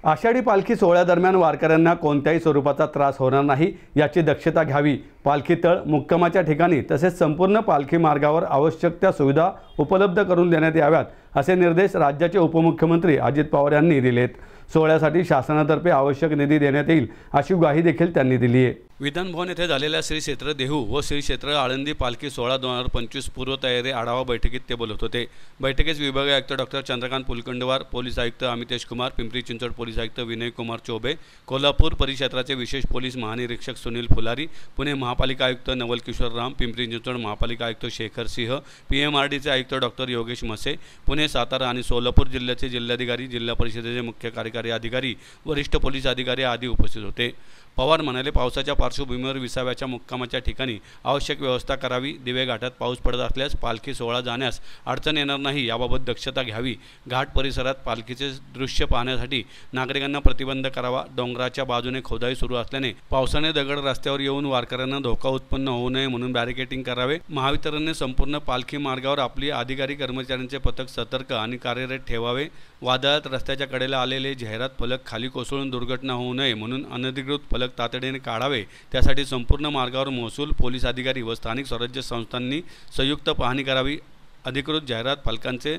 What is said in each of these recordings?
आषाढी पालखी सोहळ्यादरम्यान वारकऱ्यांना कोणत्याही स्वरूपाचा त्रास होणार नाही याची दक्षता घ्यावी। पालखी तळ मुक्कामाच्या ठिकाणी तसेच संपूर्ण पालखी मार्गावर आवश्यक त्या सुविधा उपलब्ध करून देण्यात याव्यात असे निर्देश राज्याचे उपमुख्यमंत्री अजित पवार यांनी दिलेत। सोहळ्यासाठी शासनातर्फे आवश्यक निधी देण्यात येईल अशी ग्वाही देखील त्यांनी दिली आहे। विधान भवन येथे झालेल्या श्री क्षेत्र देहू व श्री क्षेत्र आळंदी पालखी सोहळा 2025 पूर्व तयारी आढावा बैठकीत ते बोलत होते। बैठकीस विभागीय आयुक्त डॉक्टर चंद्रकांत पुलकंडवार, पोलीस आयुक्त अमितेश कुमार, पिंपरी चिंचवड पोलीस आयुक्त विनय कुमार चौबे, कोल्हापूर परिक्षेत्राचे विशेष पोलीस महानिरीक्षक सुनील फुलारी, पुणे महापालिका आयुक्त नवल किशोर राम, पिंपरी चिंचवड महापालिका आयुक्त शेखर सिंह, पीएमआरडीचे आयुक्त डॉक्टर योगेश मसे, पुणे, सातारा आणि सोलापूर जिल्ह्याचे जिल्हाधिकारी, जिल्हा परिषदेचे मुख्य कार्यकारी अधिकारी, वरिष्ठ पोलीस अधिकारी आदी उपस्थित होते। पवार म्हणाले, पावसाच्या पार्श्वभूमीवर विसाव्याच्या मुक्कामाच्या ठिकाणी आवश्यक व्यवस्था करावी। दिवे घाटात पाऊस पडत असल्यास पालखी सोहळा जाण्यास अडचण येणार नाही याबाबत दक्षता घ्यावी। घाट परिसरात पालखीचे दृश्य पाहण्यासाठी नागरिकांना प्रतिबंध करावा। डोंगराच्या बाजूने खोदाई सुरू असल्याने पावसाने दगड रस्त्यावर येऊन वारकऱ्यांना धोका उत्पन्न होऊ नये म्हणून बॅरिकेडिंग करावे। महावितरणने संपूर्ण पालखी मार्गावर आपली अधिकारी कर्मचाऱ्यांचे पथक सतर्क आणि कार्यरत ठेवावे। वादळात रस्त्याच्या कडेला आलेले जाहिरात फलक खाली कोसळून दुर्घटना होऊ नये म्हणून अनधिकृत फलक तातडीने काढावे। त्यासाठी संपूर्ण मार्गावर महसूल, पोलीस अधिकारी व स्थानिक स्वराज्य संस्थांनी संयुक्त पाहणी करावी। अधिकृत जाहिरात फलकांचे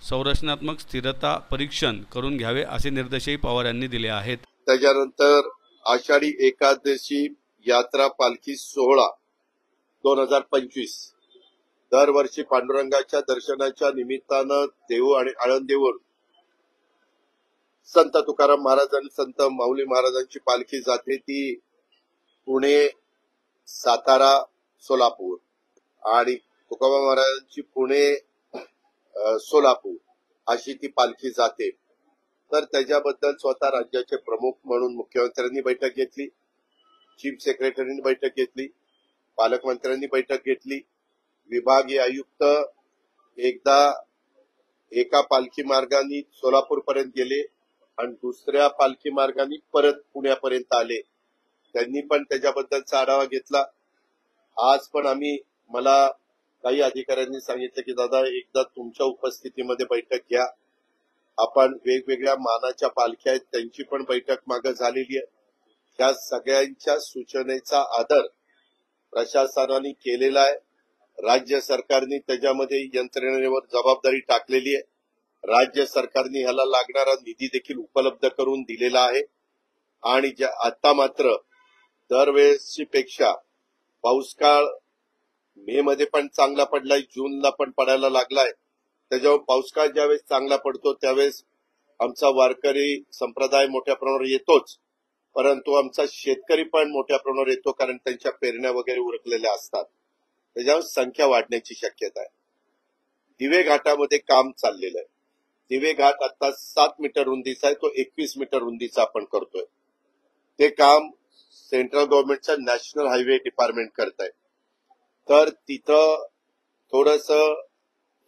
संरचनात्मक स्थिरता परीक्षण करून घ्यावे असे निर्देशही पवार यांनी दिले आहेत। त्याच्यानंतर आषाढी एकादशी यात्रा पालखी सोहळा 2025 दरवर्षी पांडुरंगाच्या दर्शनाच्या निमित्तानं देहू आणि आळंदीवर संत तुकाराम महाराज आणि संत माऊली महाराजांची पालखी जाते। ती पुणे, सातारा, सोलापूर आणि तुकाराम महाराजांची पुणे, सोलापूर अशी ती पालखी जाते। तर त्याच्याबद्दल स्वतः राज्याचे प्रमुख म्हणून मुख्यमंत्र्यांनी बैठक घेतली, चीफ सेक्रेटरींनी बैठक घेतली, पालकमंत्र्यांनी बैठक घेतली, विभागीय आयुक्त एकदा एका पालखी मार्गाने सोलापूर पर्यंत गेले आणि दुसऱ्या पालखी मार्गाने परत पुण्यापर्यंत आले। त्यांनी पण त्याच्याबद्दलचा आढावा घेतला। आज पण मला काही अधिकाऱ्यांनी सांगितलं की दादा एकदा तुमच्या उपस्थितीमध्ये बैठक घ्या। आपण वेगवेगळ्या मानाच्या पालख्या आहेत त्यांची पण बैठक मागे झालेली आहे। त्या सगळ्यांच्या सूचनेचा आदर प्रशासनाने केलेला आहे। राज्य सरकारने त्याच्यामध्ये यंत्रणेवर जबाबदारी टाकलेली आहे। राज्य सरकारने ह्याला लागणारा निधी देखील उपलब्ध करून दिलेला आहे आणि आता मात्र दरवेळेसची पेक्षा पाऊस काळ मे मध्ये पण चांगला पडलाय, जूनला पण पडायला लागलाय। त्याच्यावर पाऊस काळ ज्यावेळेस चांगला पडतो त्यावेळेस आमचा वारकरी संप्रदाय मोठ्या प्रमाणावर येतोच, परंतु आमचा शेतकरी पण मोठ्या प्रमाणावर येतो कारण त्यांच्या पेरण्या वगैरे उरकलेल्या असतात। त्याच्यावर संख्या वाढण्याची शक्यता आहे। दिवे घाटामध्ये काम चाललेलं आहे। दिवे घाट आता 7 मीटर रुंदीचा आहे, तो 21 मीटर रुंदीचा आपण करतोय। ते काम सेंट्रल गव्हर्नमेंटच्या नॅशनल हायवे डिपार्टमेंट करत आहे। तर तिथं थोडस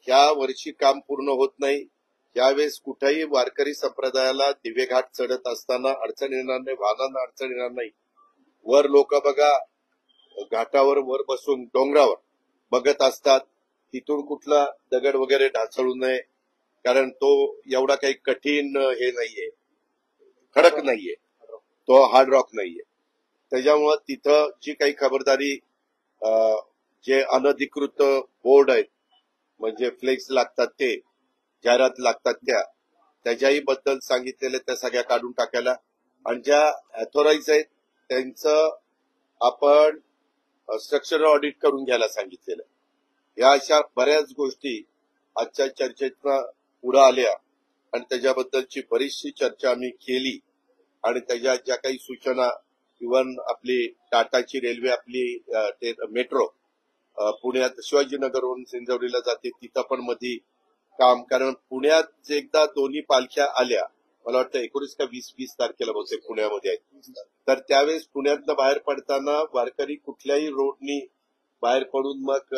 ह्या वर्षी काम पूर्ण होत नाही। यावेळेस कुठेही वारकरी संप्रदायाला दिवे घाट चढत असताना अडचण येणार नाही, वाहनांना अडचण येणार नाही। वर लोक बघा घाटावर वर बसून डोंगरावर बघत असतात, तिथून कुठला दगड वगैरे ढासळू नये कारण तो एवढा काही कठीण हे नाहीये, खडक नाहीये, तो हार्ड रॉक नाहीये। त्याच्यामुळे तिथं जी काही खबरदारी जे अनधिकृत बोर्ड आहेत म्हणजे फ्लेक्स लागतात ते, जाहिरात लागतात त्याच्याही बद्दल सांगितलेलं त्या सगळ्या काढून टाकायला आणि ज्या ऑथोराइज आहेत त्यांचं आपण स्ट्रक्चरल ऑडिट करून घ्यायला सांगितलेलं। या अशा बऱ्याच गोष्टी आजच्या चर्चेतनं पुढे आल्या आणि त्याच्याबद्दलची बरीचशी चर्चा आम्ही केली आणि त्याच्या ज्या काही सूचना इव्हन आपली टाटाची रेल्वे आपली मेट्रो पुण्यात शिवाजीनगरहून सिंजवडीला जाते तिथं पण मध्ये काम, कारण पुण्यात एकदा दोन्ही पालख्या आल्या, मला वाटतं 19 का 20 तारखेला बहुतेक पुण्यामध्ये आहेत। तर त्यावेळेस पुण्यातनं बाहेर पडताना वारकरी कुठल्याही रोडनी बाहेर पडून मग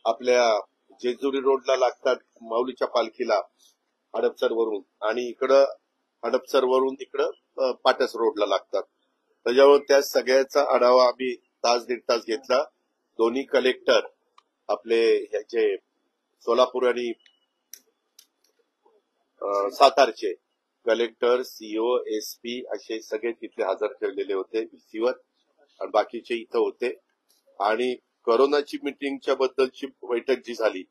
आपल्या जेजुरी रोडला लागतात माऊलीच्या पालखीला हडपसर वरून आणि इकडं हडपसर वरून तिकडं पाटस रोडला लागतात। त्याच्यामुळे त्या सगळ्याचा आढावा आम्ही तास दीड तास घेतला। दोन्ही कलेक्टर आपले ह्याचे सोलापूर आणि सातारचे कलेक्टर, सीओ, एसपी असे सगळे तिथे हजर ठेवलेले होते VC वर, आणि बाकीचे इथं होते. आणि कोरोनाची मिटिंगच्या बद्दलची बैठक जी झाली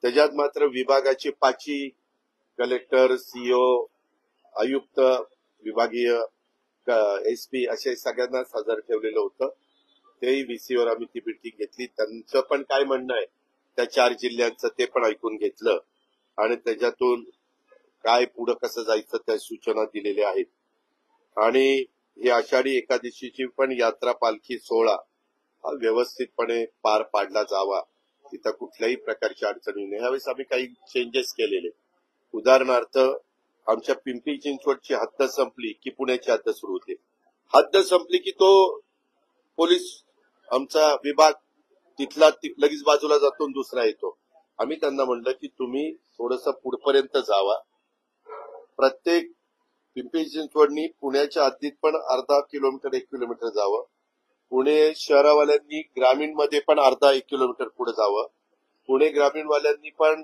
त्याच्यात मात्र विभागाचे 5 कलेक्टर, सीओ, आयुक्त, विभागीय एसपी असे सगळ्यांनाच हजर ठेवलेलं होतं. तेही VC वर आम्ही ती मिटिंग घेतली. त्यांचं पण काय म्हणणं आहे त्या 4 जिल्ह्यांचं ते पण ऐकून घेतलं आणि त्याच्यातून काय पुढं कसं जायचं त्या सूचना दिलेल्या आहेत. आणि ही आषाढी एकादशीची पण यात्रा पालखी सोहळा हा व्यवस्थितपणे पार पाडला जावा, तिथं कुठल्याही प्रकारची अडचणी नाही. यावेळेस आम्ही काही चेंजेस केलेले. उदाहरणार्थ आमच्या पिंपरी चिंचवडची हद्द संपली की पुण्याची हद्द सुरू होते. हद्द संपली की तो पोलीस आमचा विभाग तिथला लगेच बाजूला जातो आणि दुसरा येतो. आम्ही त्यांना म्हणलं की तुम्ही थोडंसं पुढपर्यंत जावा. प्रत्येक पिंपरी चिंचवडनी पुण्याच्या हद्दीत पण अर्धा किलोमीटर 1 किलोमीटर जावं. पुणे शहरावाल्यांनी ग्रामीणमध्ये पण अर्धा 1 किलोमीटर पुढे जावं. पुणे ग्रामीणवाल्यांनी पण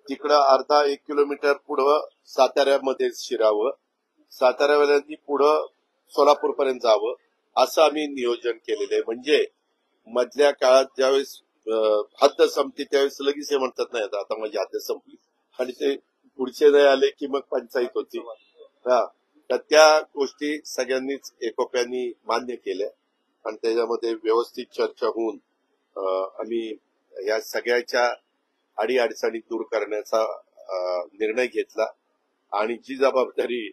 तिकडं अर्धा 1 किलोमीटर पुढं साताऱ्यामध्ये शिरावं. साताऱ्यावाल्यांनी पुढं सोलापूरपर्यंत जावं. असं आम्ही नियोजन केलेलं आहे. म्हणजे मधल्या काळात ज्यावेळेस हद्द संपली त्यावेळेस लगेच हे म्हणतात नाही आता माझी हद्द संपली आणि ते पुढचे नाही आले की मग पंचायत होती. तर त्या गोष्टी सगळ्यांनीच एकोप्याने मान्य केल्या आणि त्याच्यामध्ये व्यवस्थित चर्चा होऊन आम्ही या सगळ्याच्या अडीअडचणी दूर करण्याचा निर्णय घेतला. आणि जी जबाबदारी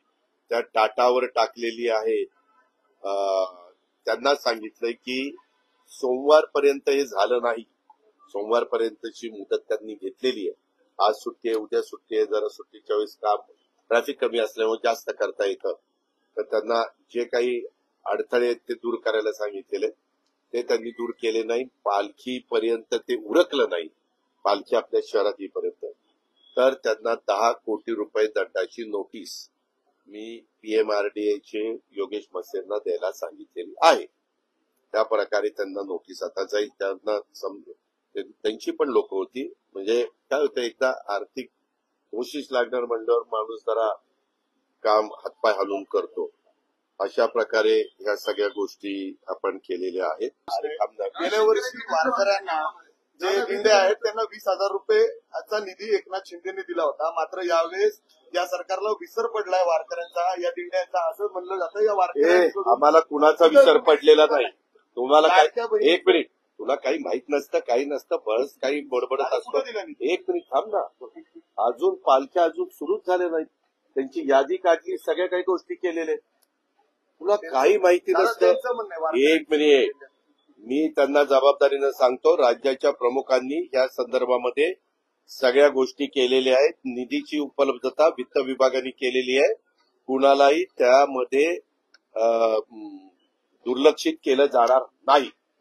त्या टाटावर टाकलेली आहे त्यांना सांगितलंय की सोमवारपर्यंत हे झालं नाही. सोमवारपर्यंतची मुदत त्यांनी घेतलेली आहे. आज सुट्टी आहे, उद्या सुट्टी आहे. जरा सुट्टीच्या वेळेस काम ट्रॅफिक कमी असल्यामुळे जास्त करता येतं. तर त्यांना जे काही अडथळे आहेत ते दूर करायला सांगितलेले ते त्यांनी दूर केले नाही. पालखीपर्यंत ते उरकलं नाही, पालखी आपल्या शहरात येईपर्यंत. तर त्यांना 10 कोटी रुपये दंडाची नोटीस मी PMRDAचे योगेश मसेंना द्यायला सांगितलेली आहे. त्या प्रकारे त्यांना नोटीस आता जाईल. त्यांना त्यांची पण लोक होती. म्हणजे काय होतं, एकदा आर्थिक कोशिश लागणार म्हणल्यावर माणूस जरा काम हातपाय हलवून करतो. अशा प्रकारे ह्या सगळ्या गोष्टी आपण केलेल्या आहेत. गेल्या वर्षी वारकऱ्यांना जे दिंडे आहेत त्यांना 20,000 रुपयेचा निधी एकनाथ शिंदेने दिला होता. मात्र यावेळेस या सरकारला विसर पडलाय वारकऱ्यांचा, या दिंड्यांचा, असं म्हणलं जातं. या वारकऱ्यांकडून आम्हाला कुणाचा विसर पडलेला नाही. तुम्हाला काय, एक मिनिट, तुला काही माहित नसतं, काही नसतं, बस काही बडबडत असतं. एक मिनिट थांब ना. अजून पालख्या अजून सुरूच झाल्या नाहीत. त्यांची यादी काढली, सगळ्या काही गोष्टी केलेल्या आहेत. तुला काही माहिती नसतं. एक मिनिट, मी त्यांना जबाबदारीनं सांगतो, राज्याच्या प्रमुखांनी या संदर्भामध्ये सगळ्या गोष्टी केलेल्या आहेत. निधीची उपलब्धता वित्त विभागाने केलेली आहे. कुणालाही त्यामध्ये दुर्लक्षित केलं जाणार नाही.